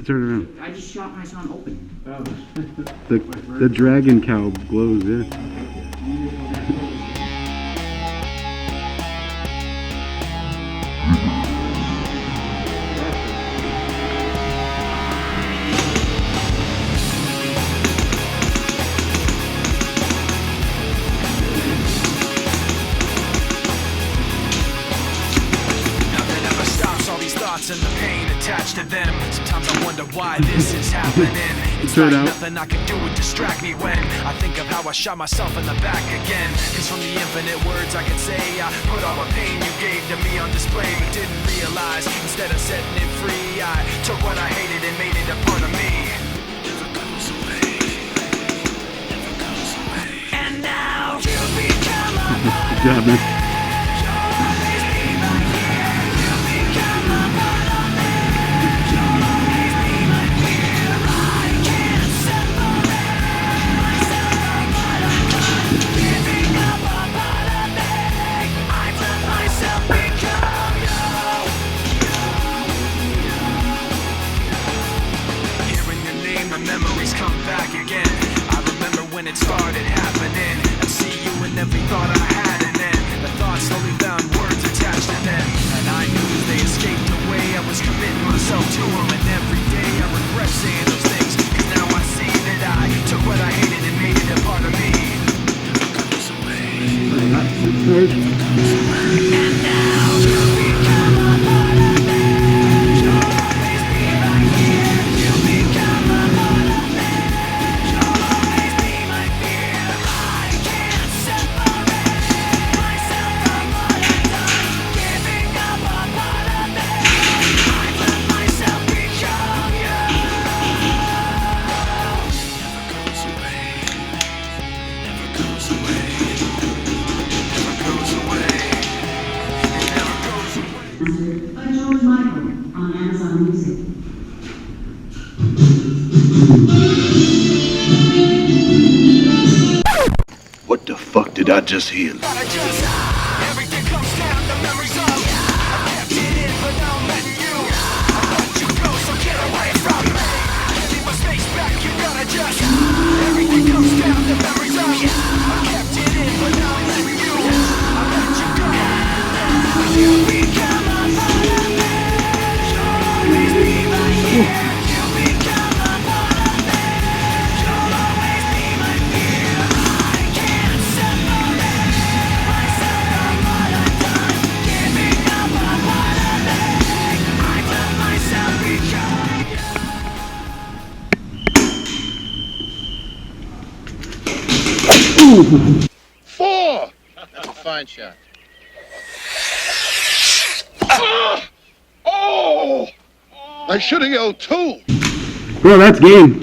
Turn around. I just shot my son open. Oh. The dragon cow glows, yeah. And the pain attached to them. Sometimes I wonder why this is happening. It's Turn like out. nothing I can do would distract me when I think of how I shot myself in the back again. Cause from the infinite words I can say, I put all the pain you gave to me on display, but didn't realize instead of setting it free, I took what I hated and made it a part of me. Never goes away. Never goes away. And now you become a part Good job, man. memories come back again. I remember when it started happening. I see you in every thought I had, and then the thoughts slowly found words attached to them. And I knew as they escaped away, I was committing myself to them. And every day I regret saying those things, cause now I see that I took what I hated and made it a part of me. Never goes away. Never goes away. And now you become a part of me. You'll always be right here. You become a part of me. You'll always be my fear. I can't separate myself from what I've done. Giving up a part of me. I let myself become you. Never goes away. Never goes away. Never goes away. It never goes away. By George Michael on Amazon Music. What the fuck did I just hear? Everything comes down to memories of. I kept it in, but now I'm letting you. I let you go, so get away from me. Leave my space back, you gotta just. Everything comes down to memories of. I kept it in, but now I'm letting you. I let you go. You become a part of me. You'll always be right here. You become a part of me. You'll always be my fear. I can't separate myself from what I've done. Giving up a part of me. I let myself become you. 4! That's a fine shot. Oh! I should have yelled 2! Well, that's game.